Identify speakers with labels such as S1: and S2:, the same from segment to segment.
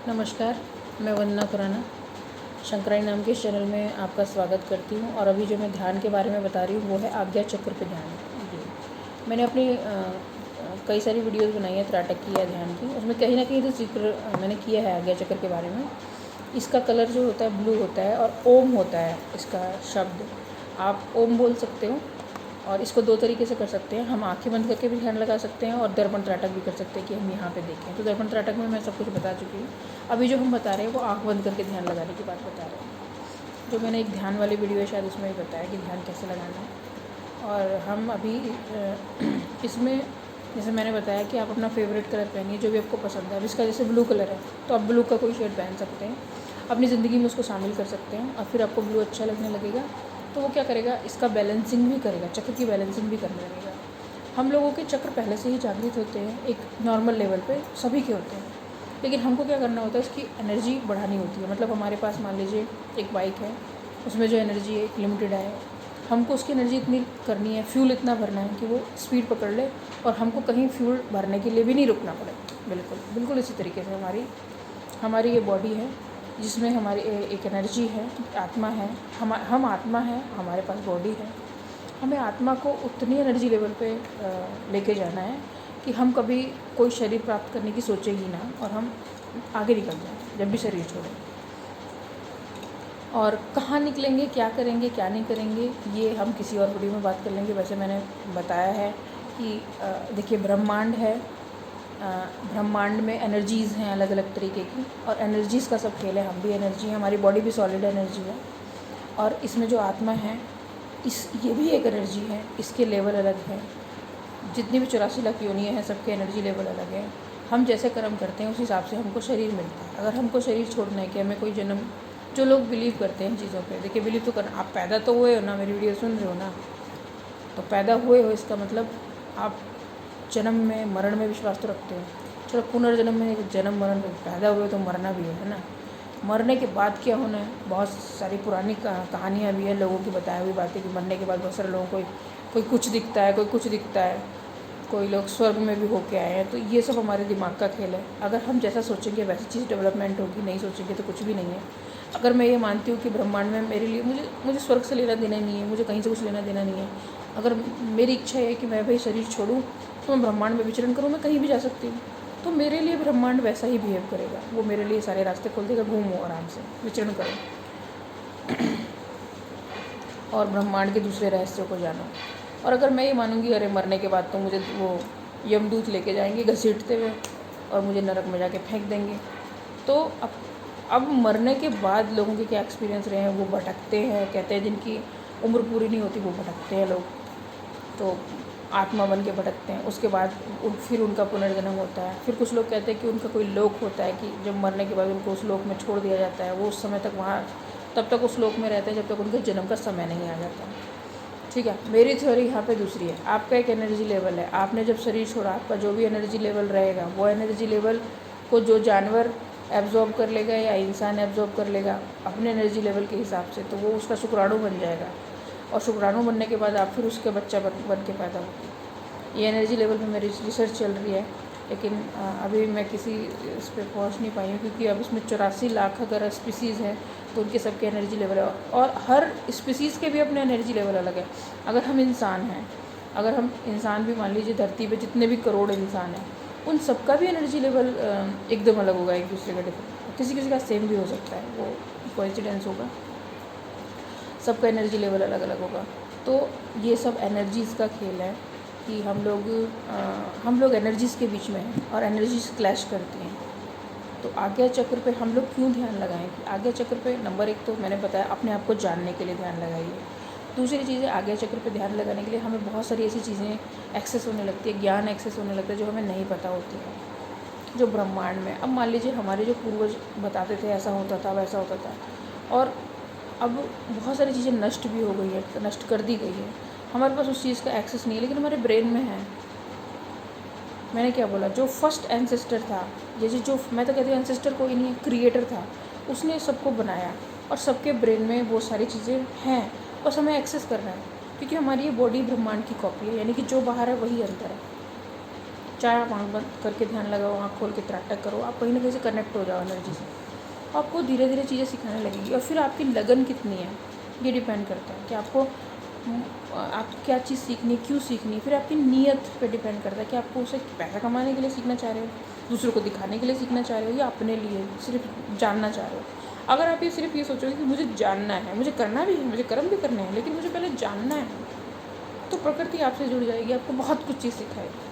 S1: नमस्कार, मैं वंदना खुराना शंकराई नाम के इस चैनल में आपका स्वागत करती हूँ। और अभी जो मैं ध्यान के बारे में बता रही हूँ वो है आज्ञा चक्र पे ध्यान। जी, मैंने अपनी कई सारी वीडियोस बनाई है त्राटक की या ध्यान की, उसमें कहीं ना कहीं तो जिक्र मैंने किया है आज्ञा चक्र के बारे में। इसका कलर जो होता है ब्लू होता है और ओम होता है इसका शब्द। आप ओम बोल सकते हो और इसको दो तरीके से कर सकते हैं। हम आंखें बंद करके भी ध्यान लगा सकते हैं और दर्पण त्राटक भी कर सकते हैं कि हम यहाँ पे देखें। तो दर्पण त्राटक में मैं सब कुछ बता चुकी हूँ। अभी जो हम बता रहे हैं वो आंख बंद करके ध्यान लगाने की बात बता रहे हैं। जो मैंने एक ध्यान वाली वीडियो है शायद उसमें भी बताया कि ध्यान कैसे लगाना है। और हम अभी इसमें जैसे मैंने बताया कि आप अपना फेवरेट कलर पहनिए जो भी आपको पसंद है। अब इसका जैसे ब्लू कलर है तो आप ब्लू का कोई शेड पहन सकते हैं, अपनी ज़िंदगी में उसको शामिल कर सकते हैं। और फिर आपको ब्लू अच्छा लगने लगेगा तो वो क्या करेगा, इसका बैलेंसिंग भी करेगा, चक्र की बैलेंसिंग भी करने लगेगा। हम लोगों के चक्र पहले से ही जागृत होते हैं, एक नॉर्मल लेवल पे सभी के होते हैं, लेकिन हमको क्या करना होता है, इसकी एनर्जी बढ़ानी होती है। मतलब हमारे पास मान लीजिए एक बाइक है, उसमें जो एनर्जी है एक लिमिटेड है, हमको उसकी एनर्जी इतनी करनी है, फ्यूल इतना भरना है कि वो स्पीड पकड़ ले और हमको कहीं फ्यूल भरने के लिए भी नहीं रुकना पड़े। बिल्कुल बिल्कुल इसी तरीके से हमारी ये बॉडी है जिसमें हमारी एक एनर्जी है, आत्मा है। हम आत्मा है, हमारे पास बॉडी है। हमें आत्मा को उतनी एनर्जी लेवल पे लेके जाना है कि हम कभी कोई शरीर प्राप्त करने की सोचे ही ना और हम आगे निकल जाएं जब भी शरीर छोड़ें। और कहाँ निकलेंगे, क्या करेंगे, क्या नहीं करेंगे, ये हम किसी और वीडियो में बात कर लेंगे। वैसे मैंने बताया है कि देखिए ब्रह्मांड है, ब्रह्मांड में एनर्जीज़ हैं अलग अलग तरीके की, और एनर्जीज़ का सब खेल है। हम भी एनर्जी हैं, हमारी बॉडी भी सॉलिड एनर्जी है। और इसमें जो आत्मा है ये भी एक एनर्जी है, इसके लेवल अलग हैं। जितनी भी 84 लाख योनियाँ हैं सबके एनर्जी लेवल अलग है। हम जैसे कर्म करते हैं उस हिसाब से हमको शरीर मिलता है। अगर हमको शरीर छोड़ना है कि हमें कोई जन्म, जो लोग बिलीव करते हैं इन चीज़ों पे, देखिए बिलीव तो करना, आप पैदा तो हुए हो ना, मेरी वीडियो सुन रहे हो ना, तो पैदा हुए हो इसका मतलब आप जन्म में मरण में विश्वास तो रखते हो। चलो पुनर्जन्म में, जन्म मरण में पैदा हुए तो मरना भी है ना। मरने के बाद क्या होना है, बहुत सारी पुरानी कहानियाँ भी हैं, लोगों की बताई हुई बातें कि मरने के बाद बहुत सारे लोगों को कोई कुछ दिखता है, कोई कुछ दिखता है, कोई लोग स्वर्ग में भी होके आए हैं। तो ये सब हमारे दिमाग का खेल है। अगर हम जैसा सोचेंगे वैसी चीज़ डेवलपमेंट होगी, नहीं सोचेंगे तो कुछ भी नहीं है। अगर मैं ये मानती हूँ कि ब्रह्मांड में मेरे लिए, मुझे स्वर्ग से लेना देना नहीं है, मुझे कहीं से कुछ लेना देना नहीं है। अगर मेरी इच्छा है कि मैं भाई शरीर छोड़ूँ तो मैं ब्रह्मांड में विचरण करूँ, मैं कहीं भी जा सकती हूँ, तो मेरे लिए ब्रह्मांड वैसा ही बिहेव करेगा। वो मेरे लिए सारे रास्ते खोल देगा, घूमो आराम से, विचरण करो और ब्रह्मांड के दूसरे रहस्यों को जानो। और अगर मैं ये मानूंगी अरे मरने के बाद तो मुझे वो यमदूत लेके जाएंगे घसीटते हुए और मुझे नरक में जाके फेंक देंगे, तो अब मरने के बाद लोगों के क्या एक्सपीरियंस रहे हैं, वो भटकते हैं। कहते हैं जिनकी उम्र पूरी नहीं होती वो भटकते हैं लोग, तो आत्मा बन के भटकते हैं। उसके बाद फिर उनका पुनर्जन्म होता है। फिर कुछ लोग कहते हैं कि उनका कोई लोक होता है कि जब मरने के बाद उनको उस लोक में छोड़ दिया जाता है, वो उस समय तक वहाँ तब तक उस लोक में रहते हैं जब तक उनके जन्म का समय नहीं आ जाता। ठीक है, मेरी थ्योरी यहाँ पे दूसरी है। आपका एक एनर्जी लेवल है, आपने जब शरीर छोड़ा, आपका जो भी एनर्जी लेवल रहेगा वो एनर्जी लेवल को जो जानवर एब्जॉर्ब कर लेगा या इंसान एब्जॉर्ब कर लेगा अपने एनर्जी लेवल के हिसाब से, तो वो उसका शुक्राणु बन जाएगा। और शुक्राणु बनने के बाद आप फिर उसके बच्चा बन के पैदा होगी। ये एनर्जी लेवल पे मेरी रिसर्च चल रही है, लेकिन अभी मैं किसी इस पर पहुँच नहीं पाई हूँ, क्योंकि अब इसमें 84 लाख अगर स्पीसीज़ हैं तो उनके सबके एनर्जी लेवल है, और हर स्पीसीज़ के भी अपने एनर्जी लेवल अलग है। अगर हम इंसान हैं, अगर हम इंसान भी मान लीजिए धरती पे जितने भी करोड़ इंसान हैं, उन सबका भी एनर्जी लेवल एकदम अलग होगा, एक दूसरे का डिफरेंट। किसी किसी का सेम भी हो सकता है, वो कोइंसिडेंस होगा, सबका एनर्जी लेवल अलग अलग होगा। तो ये सब एनर्जीज़ का खेल है कि हम लोग एनर्जीज़ के बीच में हैं और एनर्जीज़ क्लैश करती हैं। तो आज्ञा चक्र पे हम लोग क्यों ध्यान लगाएं? कि आज्ञा चक्र पे नंबर एक तो मैंने बताया अपने आप को जानने के लिए ध्यान लगाइए। दूसरी चीज़ है, आज्ञा चक्र पे ध्यान लगाने के लिए हमें बहुत सारी ऐसी चीज़ें एक्सेस होने लगती है, ज्ञान एक्सेस होने लगता है जो हमें नहीं पता होती है, जो ब्रह्मांड में। अब मान लीजिए हमारे जो पूर्वज बताते थे ऐसा होता था वैसा होता था, और अब बहुत सारी चीज़ें नष्ट भी हो गई है, नष्ट कर दी गई है, हमारे पास उस चीज़ का एक्सेस नहीं है, लेकिन हमारे ब्रेन में है। मैंने क्या बोला, जो फर्स्ट एंसेस्टर था, जैसे जो मैं तो कहती हूँ एंसेस्टर कोई नहीं है, क्रिएटर था, उसने सबको बनाया और सबके ब्रेन में वो सारी चीज़ें हैं, बस हमें एक्सेस करना है। क्योंकि हमारी ये बॉडी ब्रह्मांड की कॉपी है, यानी कि जो बाहर है वही अंदर है। चाहे आप आँख बंद करके ध्यान लगाओ, आँख खोल के त्राटक करो, आप कहीं ना कहीं से कनेक्ट हो जाओ एनर्जी से, आपको धीरे धीरे चीज़ें सिखाने लगेगी। और फिर आपकी लगन कितनी है ये डिपेंड करता है कि आपको आप क्या चीज़ सीखनी है, क्यों सीखनी है। फिर आपकी नीयत पे डिपेंड करता है कि आपको उसे पैसा कमाने के लिए सीखना चाह रहे हो, दूसरों को दिखाने के लिए सीखना चाह रहे हो, या अपने लिए सिर्फ जानना चाह रहे हो। अगर आप ये सिर्फ ये सोचोगे कि मुझे जानना है, मुझे करना भी है, मुझे कर्म भी करने हैं, लेकिन मुझे पहले जानना है, तो प्रकृति आपसे जुड़ जाएगी, आपको बहुत कुछ चीज़ सिखाएगी।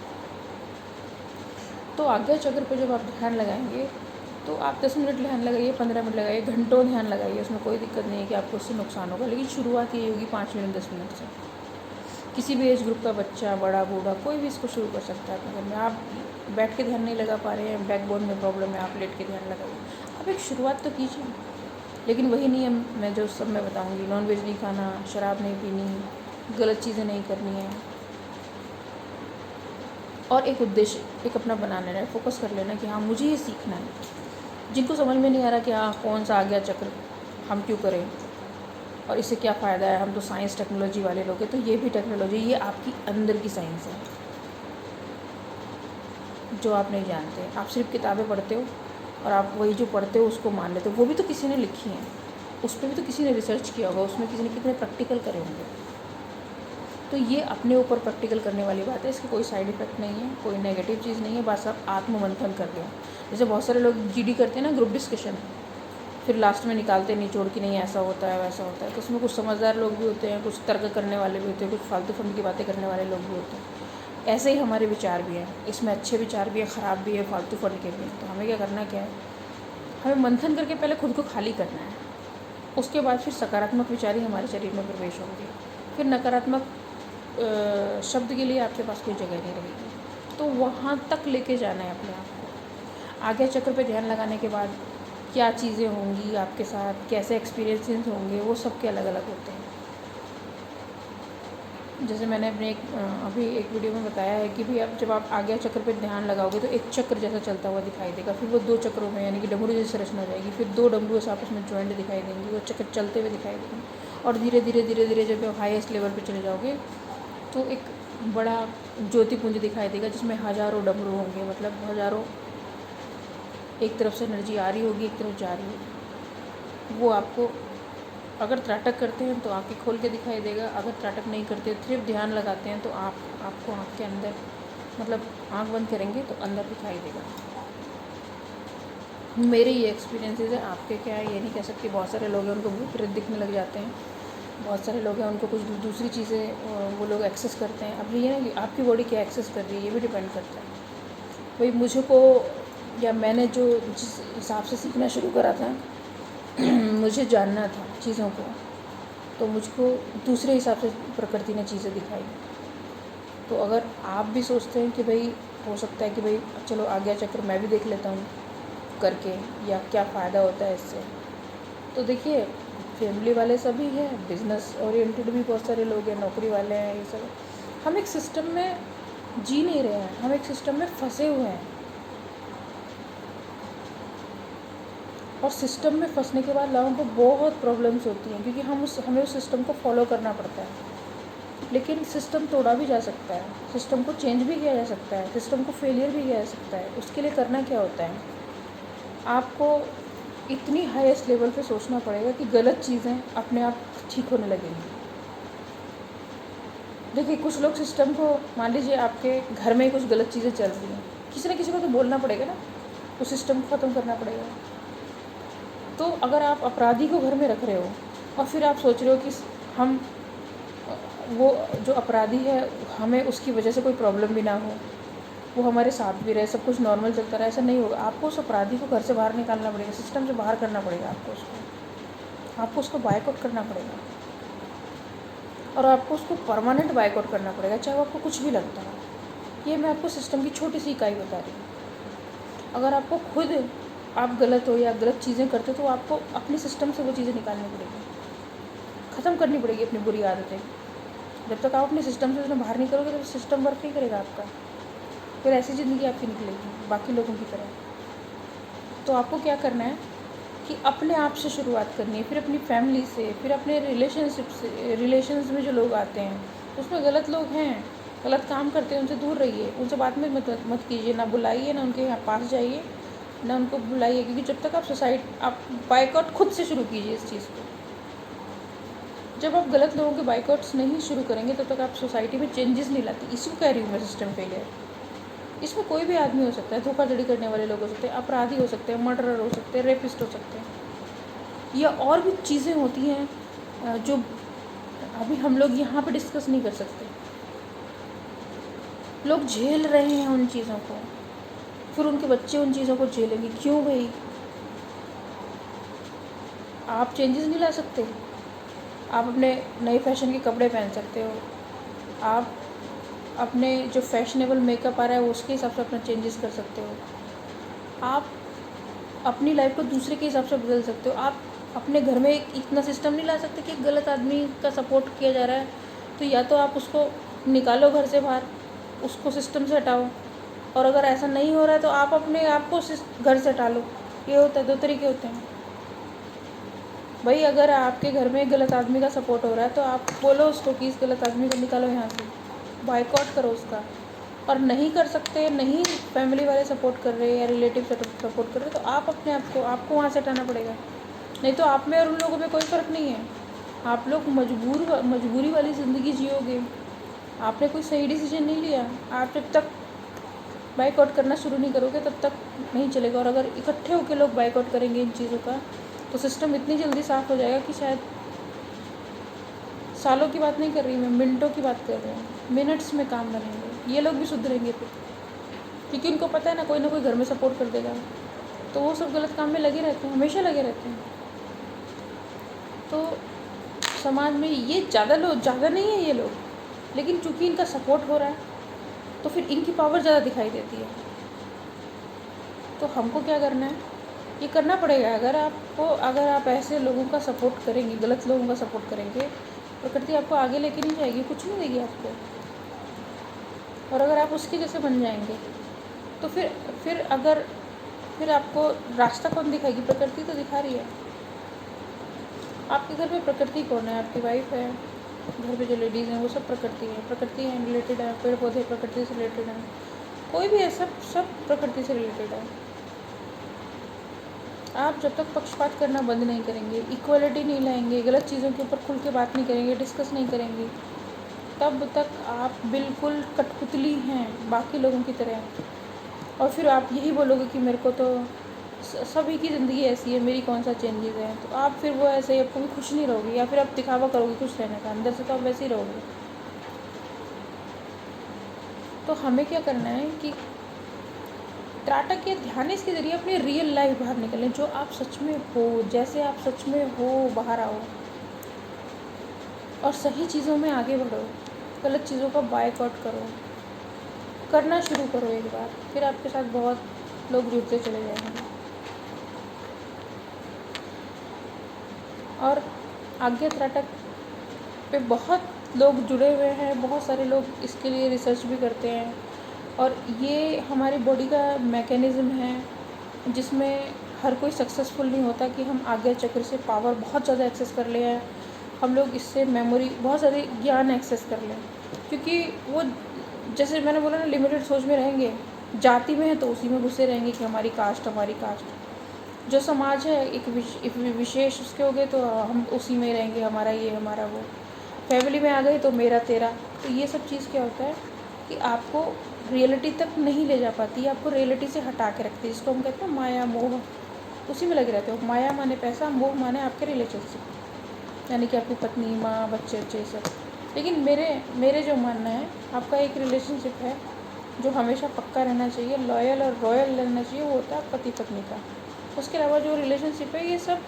S1: तो आज्ञा चक्र पे जब आप ध्यान लगाएंगे तो आप 10 मिनट ध्यान लगाइए, 15 मिनट लगाइए, घंटों ध्यान लगाइए, उसमें कोई दिक्कत नहीं है कि आपको उससे नुकसान होगा। लेकिन शुरुआत ये होगी 5 मिनट 10 मिनट से। किसी भी एज ग्रुप का बच्चा, बड़ा, बूढ़ा, कोई भी इसको शुरू कर सकता है अपने घर में। आप बैठ के ध्यान नहीं लगा पा रहे हैं, बैकबोन में प्रॉब्लम है, आप लेट के ध्यान लगाइए, आप एक शुरुआत तो कीजिए। लेकिन वही नियम मैं जो सब मैं बताऊँगी, नॉन वेज नहीं खाना, शराब नहीं पीनी, गलत चीज़ें नहीं करनी है, और एक उद्देश्य एक अपना बना लेना है, फोकस कर लेना कि हाँ मुझे ये सीखना है। जिनको समझ में नहीं आ रहा कि हाँ कौन सा आज्ञा चक्र हम क्यों करें और इससे क्या फ़ायदा है, हम तो साइंस टेक्नोलॉजी वाले लोग हैं, तो ये भी टेक्नोलॉजी, ये आपकी अंदर की साइंस है जो आप नहीं जानते। आप सिर्फ किताबें पढ़ते हो और आप वही जो पढ़ते हो उसको मान लेते हो, वो भी तो किसी ने लिखी है, उस पर भी तो किसी ने रिसर्च किया होगा, उसमें किसी ने कितने प्रैक्टिकल करे होंगे। तो ये अपने ऊपर प्रैक्टिकल करने वाली बात है, इसके कोई साइड इफ़ेक्ट नहीं है, कोई नेगेटिव चीज़ नहीं है, बस आप आत्ममंथन कर रहे हो। जैसे बहुत सारे लोग जीडी करते हैं ना, ग्रुप डिस्कशन, फिर लास्ट में निकालते निचोड़ कि नहीं ऐसा होता है वैसा होता है, तो उसमें कुछ समझदार लोग भी होते हैं, कुछ तर्क करने वाले भी होते हैं, कुछ फालतू फंड की बातें करने वाले लोग भी होते हैं। ऐसे ही हमारे विचार भी हैं, इसमें अच्छे विचार भी है, ख़राब भी है, फालतू फंड के भी हैं। तो हमें क्या करना क्या है, हमें मंथन करके पहले खुद को खाली करना है, उसके बाद फिर सकारात्मक विचार ही हमारे शरीर में प्रवेश होंगे, फिर नकारात्मक शब्द के लिए आपके पास कोई जगह नहीं रहेगी। तो वहाँ तक लेके जाना है अपने आप को। आज्ञा चक्र पे ध्यान लगाने के बाद क्या चीज़ें होंगी आपके साथ, कैसे एक्सपीरियंसेस होंगे, वो सब के अलग अलग होते हैं। जैसे मैंने अपने अभी एक वीडियो में बताया है कि भाई अब जब आप आज्ञा चक्र पे ध्यान लगाओगे तो एक चक्र जैसा चलता हुआ दिखाई देगा, फिर वो 2 चक्रों में यानी कि डमरू जैसी संरचना हो जाएगी, फिर 2 डमरू से आपस में ज्वाइंट दिखाई देंगी, वो चक्र चलते हुए दिखाई देंगे, और धीरे धीरे धीरे धीरे जब आप हाईएस्ट लेवल पे चले जाओगे तो एक बड़ा ज्योतिपुंज दिखाई देगा जिसमें हज़ारों डमरू होंगे, मतलब हज़ारों, एक तरफ से एनर्जी आ रही होगी, एक तरफ जा रही होगी। वो आपको अगर त्राटक करते हैं तो आँखें खोल के दिखाई देगा, अगर त्राटक नहीं करते सिर्फ ध्यान लगाते हैं तो आपको आँख के अंदर, मतलब आँख बंद करेंगे तो अंदर दिखाई देगा। मेरे ये एक्सपीरियंसेस है, आपके क्या है ये नहीं कह सकती। बहुत सारे लोग हैं उनको भूत प्रेत दिखने लग जाते हैं, बहुत सारे लोग हैं उनको कुछ दूसरी चीज़ें वो लोग एक्सेस करते हैं। अब ये ना कि आपकी बॉडी क्या एक्सेस कर रही है ये भी डिपेंड करता है। भाई मुझको, या मैंने जो जिस हिसाब से सीखना शुरू करा था मुझे जानना था चीज़ों को, तो मुझको दूसरे हिसाब से प्रकृति ने चीज़ें दिखाई। तो अगर आप भी सोचते हैं कि भाई हो सकता है कि भाई चलो आज्ञा चक्र मैं भी देख लेता हूँ करके, या क्या फ़ायदा होता है इससे, तो देखिए फैमिली वाले सभी हैं, बिजनेस ओरिएंटेड भी बहुत सारे लोग हैं, नौकरी वाले हैं, ये सब। हम एक सिस्टम में जी नहीं रहे हैं, हम एक सिस्टम में फंसे हुए हैं, और सिस्टम में फंसने के बाद लोगों को बहुत प्रॉब्लम्स होती हैं, क्योंकि हमें उस सिस्टम को फॉलो करना पड़ता है। लेकिन सिस्टम तोड़ा भी जा सकता है, सिस्टम को चेंज भी किया जा सकता है, सिस्टम को फेलियर भी किया जा सकता है। उसके लिए करना क्या होता है, आपको इतनी हाईएस्ट लेवल पे सोचना पड़ेगा कि गलत चीज़ें अपने आप ठीक होने लगेंगी। देखिए कुछ लोग सिस्टम को, मान लीजिए आपके घर में ही कुछ गलत चीज़ें चल रही हैं, किसी न किसी को तो बोलना पड़ेगा ना, उस सिस्टम को ख़त्म करना पड़ेगा। तो अगर आप अपराधी को घर में रख रहे हो और फिर आप सोच रहे हो कि हम, वो जो अपराधी है हमें उसकी वजह से कोई प्रॉब्लम भी ना हो, वो हमारे साथ भी रहे, सब कुछ नॉर्मल चलता रहे, ऐसा नहीं होगा। आपको उस अपराधी को घर से बाहर निकालना पड़ेगा, सिस्टम से बाहर करना पड़ेगा, आपको उसको बायकॉट करना पड़ेगा, और आपको उसको परमानेंट बायकॉट करना पड़ेगा, चाहे वो आपको कुछ भी लगता है। ये मैं आपको सिस्टम की छोटी सी इकाई बता रही हूँ। अगर आपको खुद आप गलत हो या गलत चीज़ें करते हो तो आपको अपने सिस्टम से वो चीज़ें निकालनी पड़ेगी, ख़त्म करनी पड़ेगी अपनी बुरी आदतें। जब तक आप अपने सिस्टम से उसमें बाहर नहीं करोगे तो सिस्टम वर्क नहीं करेगा आपका, फिर ऐसी ज़िंदगी आपकी निकलेगी बाकी लोगों की तरह। तो आपको क्या करना है कि अपने आप से शुरुआत करनी है, फिर अपनी फैमिली से, फिर अपने रिलेशनशिप से, रिलेशंस में जो लोग आते हैं उसमें गलत लोग हैं गलत काम करते हैं उनसे दूर रहिए, उनसे बात में मत कीजिए, ना बुलाइए, ना उनके यहाँ पास जाइए, ना उनको बुलाइए, क्योंकि जब तक आप बाइकआउट खुद से शुरू कीजिए इस चीज़ को। जब आप गलत लोगों के बाइकआउट्स नहीं शुरू करेंगे तब तक आप सोसाइटी में चेंजेस नहीं लाती। इसी को कह रही हूँ मैं सिस्टम फेलियर। इसमें कोई भी आदमी हो सकता है, धोखाधड़ी करने वाले लोग हो सकते हैं, अपराधी हो सकते हैं, मर्डरर हो सकते हैं, रेपिस्ट हो सकते हैं, या और भी चीज़ें होती हैं जो अभी हम लोग यहाँ पे डिस्कस नहीं कर सकते। लोग झेल रहे हैं उन चीज़ों को, फिर उनके बच्चे उन चीज़ों को झेलेंगे। क्यों भाई? आप चेंजेस नहीं ला सकते? आप अपने नए फैशन के कपड़े पहन सकते हो, आप अपने जो फैशनेबल मेकअप आ रहा है उसके हिसाब से अपना चेंजेस कर सकते हो, आप अपनी लाइफ को दूसरे के हिसाब से बदल सकते हो। आप अपने घर में एक इतना सिस्टम नहीं ला सकते कि गलत आदमी का सपोर्ट किया जा रहा है तो या तो आप उसको निकालो घर से बाहर, उसको सिस्टम से हटाओ, और अगर ऐसा नहीं हो रहा है तो आप अपने आप को घर से हटा लो। ये होता है, 2 तरीके होते हैं भाई। अगर आपके घर में गलत आदमी का सपोर्ट हो रहा है तो आप बोलो उसको कि इस गलत आदमी को निकालो यहाँ से, बॉयकॉट करो उसका। और नहीं कर सकते, नहीं फैमिली वाले सपोर्ट कर रहे या रिलेटिव सपोर्ट कर रहे तो आप अपने आपको वहाँ से हटाना पड़ेगा। नहीं तो आप में और उन लोगों में कोई फ़र्क नहीं है। आप लोग मजबूरी वाली ज़िंदगी जियोगे। आपने कोई सही डिसीजन नहीं लिया। आप जब तक बाइकआउट करना शुरू नहीं करोगे तब तक नहीं चलेगा। और अगर इकट्ठे होकर लोग बाइकआउट करेंगे इन चीज़ों का तो सिस्टम इतनी जल्दी साफ़ हो जाएगा कि शायद सालों की बात नहीं कर रही मैं, मिनटों की बात कर रही हूँ। मिनट्स में काम बनेंगे, ये लोग भी सुधरेंगे फिर, क्योंकि उनको पता है ना कोई घर में सपोर्ट कर देगा। तो वो सब गलत काम में लगे रहते हैं, हमेशा लगे रहते हैं। तो समाज में ये ज़्यादा नहीं है ये लोग, लेकिन चूँकि इनका सपोर्ट हो रहा है तो फिर इनकी पावर ज़्यादा दिखाई देती है। तो हमको क्या करना है? ये करना पड़ेगा। अगर आप ऐसे लोगों का सपोर्ट करेंगे, गलत लोगों का सपोर्ट करेंगे, प्रकृति आपको आगे लेके नहीं जाएगी, कुछ नहीं देगी आपको। और अगर आप उसके जैसे बन जाएंगे तो फिर आपको रास्ता कौन दिखाएगी? प्रकृति तो दिखा रही है। आपके घर में प्रकृति कौन है? आपकी वाइफ है, घर पे जो लेडीज़ हैं वो सब प्रकृति है, रिलेटेड है। पेड़ पौधे प्रकृति से रिलेटेड हैं, कोई भी है, सब प्रकृति से रिलेटेड है। आप जब तक पक्षपात करना बंद नहीं करेंगे, इक्वलिटी नहीं लाएंगे, गलत चीज़ों के ऊपर खुल के बात नहीं करेंगे, डिस्कस नहीं करेंगे, तब तक आप बिल्कुल कठपुतली हैं बाकी लोगों की तरह। और फिर आप यही बोलोगे कि मेरे को तो सभी की ज़िंदगी ऐसी है, मेरी कौन सा चेंजेस है। तो आप फिर वो ऐसे ही, आप कभी खुश नहीं रहोगे, या फिर आप दिखावा करोगे खुश रहने का, अंदर से तो आप वैसे ही रहोगे। तो हमें क्या करना है कि त्राटक या ध्यान के ज़रिए अपनी रियल लाइफ बाहर निकलें, जो आप सच में हो, जैसे आप सच में हो बाहर आओ और सही चीज़ों में आगे बढ़ो। गलत चीज़ों का बायकॉट करो, करना शुरू करो एक बार, फिर आपके साथ बहुत लोग जुड़ते चले जाएंगे। और आज्ञा त्राटक पे बहुत लोग जुड़े हुए हैं, बहुत सारे लोग इसके लिए रिसर्च भी करते हैं। और ये हमारी बॉडी का मैकेनिज़्म है जिसमें हर कोई सक्सेसफुल नहीं होता कि हम आज्ञा चक्र से पावर बहुत ज़्यादा एक्सेस कर लें, हम लोग इससे मेमोरी बहुत सारे ज्ञान एक्सेस कर लें। क्योंकि वो जैसे मैंने बोला ना, लिमिटेड सोच में रहेंगे, जाति में है तो उसी में घुसे रहेंगे कि हमारी कास्ट। जो समाज है एक विशेष उसके हो गए तो हम उसी में रहेंगे, हमारा ये हमारा वो। फैमिली में आ गए तो मेरा तेरा। तो ये सब चीज़ क्या होता है कि आपको रियलिटी तक नहीं ले जा पाती, आपको रियलिटी से हटा के रखती है, जिसको हम कहते हैं माया मोह। उसी में लगे रहते हो। माया माने पैसा, मोह माने आपके रिलेशनशिप, यानी कि आपकी पत्नी, माँ, बच्चे सब। लेकिन मेरे जो मानना है, आपका एक रिलेशनशिप है जो हमेशा पक्का रहना चाहिए, लॉयल और रॉयल रहना चाहिए, वो होता है पति पत्नी का। उसके अलावा जो रिलेशनशिप है ये सब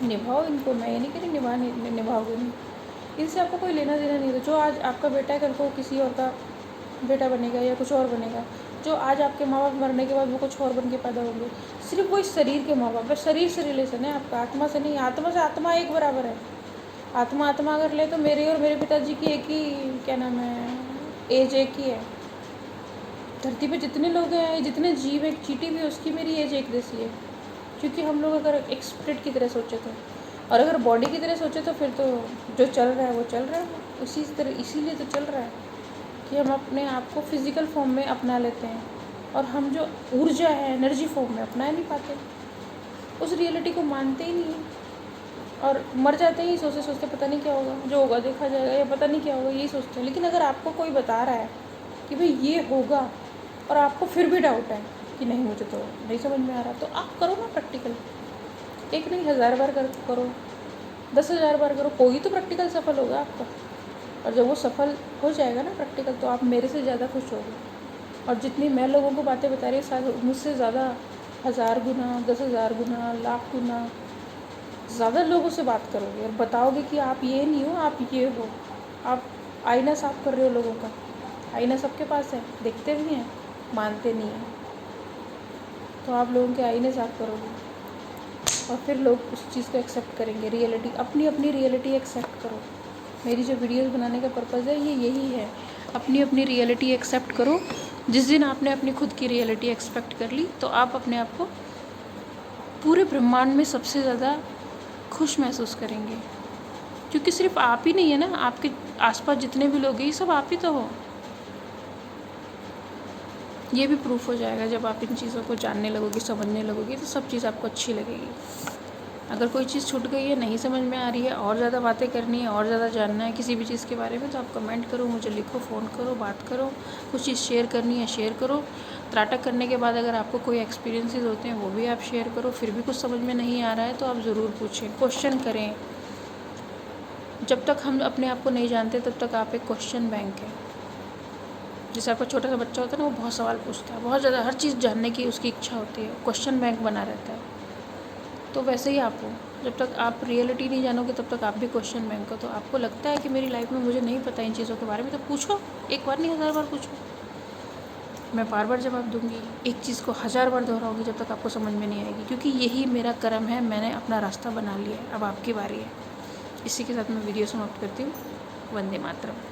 S1: निभाओ इनको, मैं ये नहीं कह रही निभाओगे नहीं, इनसे आपको कोई लेना देना नहीं है। जो आज आपका बेटा है कल को किसी और का बेटा बनेगा या कुछ और बनेगा। जो आज आपके माँ बाप मरने के बाद वो कुछ और बन के पैदा होंगे। सिर्फ वो इस शरीर के माँ बाप है, शरीर से रिलेशन है आपका, आत्मा से नहीं। आत्मा से आत्मा एक बराबर है। आत्मा अगर ले तो मेरी और मेरे पिताजी की एक ही क्या नाम है, एज एक ही है। धरती पे जितने लोग हैं, जितने जीव, एक चींटी भी उसकी मेरी एज एक जैसी है। क्योंकि हम लोग अगर एक स्पिरिट की तरह सोचे तो, और अगर बॉडी की तरह सोचे तो फिर तो जो चल रहा है वो चल रहा है, इसीलिए तो चल रहा है। कि हम अपने आप को फिज़िकल फॉर्म में अपना लेते हैं और हम जो ऊर्जा है एनर्जी फॉर्म में अपना नहीं पाते, उस रियलिटी को मानते ही नहीं हैं और मर जाते हैं। सोचते सोचते पता नहीं क्या होगा, जो होगा देखा जाएगा, या पता नहीं क्या होगा, यही सोचते हैं। लेकिन अगर आपको कोई बता रहा है कि भाई ये होगा और आपको फिर भी डाउट है कि नहीं मुझे तो नहीं समझ में आ रहा, तो आप करो ना प्रैक्टिकल। एक नहीं 1000 बार करो, 10,000 बार करो, कोई तो प्रैक्टिकल सफल होगा आपका। और जब वो सफल हो जाएगा ना प्रैक्टिकल, तो आप मेरे से ज़्यादा खुश होगे। और जितनी मैं लोगों को बातें बता रही हूँ, शायद मुझसे ज़्यादा 1000 गुना, 10,000 गुना, लाख गुना ज़्यादा लोगों से बात करोगे और बताओगे कि आप ये नहीं हो, आप ये हो। आप आईना साफ़ कर रहे हो लोगों का, आईना सबके पास है, देखते भी हैं, मानते नहीं हैं। तो आप लोगों के आईने साफ़ करोगे और फिर लोग उस चीज़ को एक्सेप्ट करेंगे। रियलिटी, अपनी अपनी रियलिटी एक्सेप्ट करो। मेरी जो वीडियोस बनाने का पर्पज़ है ये यही है, अपनी अपनी रियलिटी एक्सेप्ट करो। जिस दिन आपने अपनी खुद की रियलिटी एक्सेप्ट कर ली, तो आप अपने आप को पूरे ब्रह्मांड में सबसे ज़्यादा खुश महसूस करेंगे। क्योंकि सिर्फ आप ही नहीं है ना, आपके आसपास जितने भी लोग हैं ये सब आप ही तो हो। ये भी प्रूफ हो जाएगा जब आप इन चीज़ों को जानने लगोगे, समझने लगोगे, तो सब चीज़ आपको अच्छी लगेगी। अगर कोई चीज़ छूट गई है, नहीं समझ में आ रही है, और ज़्यादा बातें करनी है, और ज़्यादा जानना है किसी भी चीज़ के बारे में, तो आप कमेंट करो, मुझे लिखो, फ़ोन करो, बात करो। कुछ चीज़ शेयर करनी है शेयर करो। त्राटक करने के बाद अगर आपको कोई एक्सपीरियंसेस होते हैं वो भी आप शेयर करो। फिर भी कुछ समझ में नहीं आ रहा है तो आप ज़रूर पूछें, क्वेश्चन करें। जब तक हम अपने आप को नहीं जानते तब तक आप एक क्वेश्चन बैंक है। जैसे आपका छोटा सा बच्चा होता है ना, वो बहुत सवाल पूछता है, बहुत ज़्यादा हर चीज़ जानने की उसकी इच्छा होती है, क्वेश्चन बैंक बना रहता है। तो वैसे ही आप हो, जब तक आप रियलिटी नहीं जानोगे तब तक आप भी क्वेश्चन बैंक हो। तो आपको लगता है कि मेरी लाइफ में मुझे नहीं पता इन चीज़ों के बारे में, तो पूछो, एक बार नहीं 1000 बार पूछो। मैं बार बार जवाब दूंगी, एक चीज़ को 1000 बार दोहराऊंगी जब तक आपको समझ में नहीं आएगी, क्योंकि यही मेरा कर्म है। मैंने अपना रास्ता बना लिया है, अब आपकी बारी है। इसी के साथ मैं वीडियो समाप्त करती हूँ। वंदे मातरम।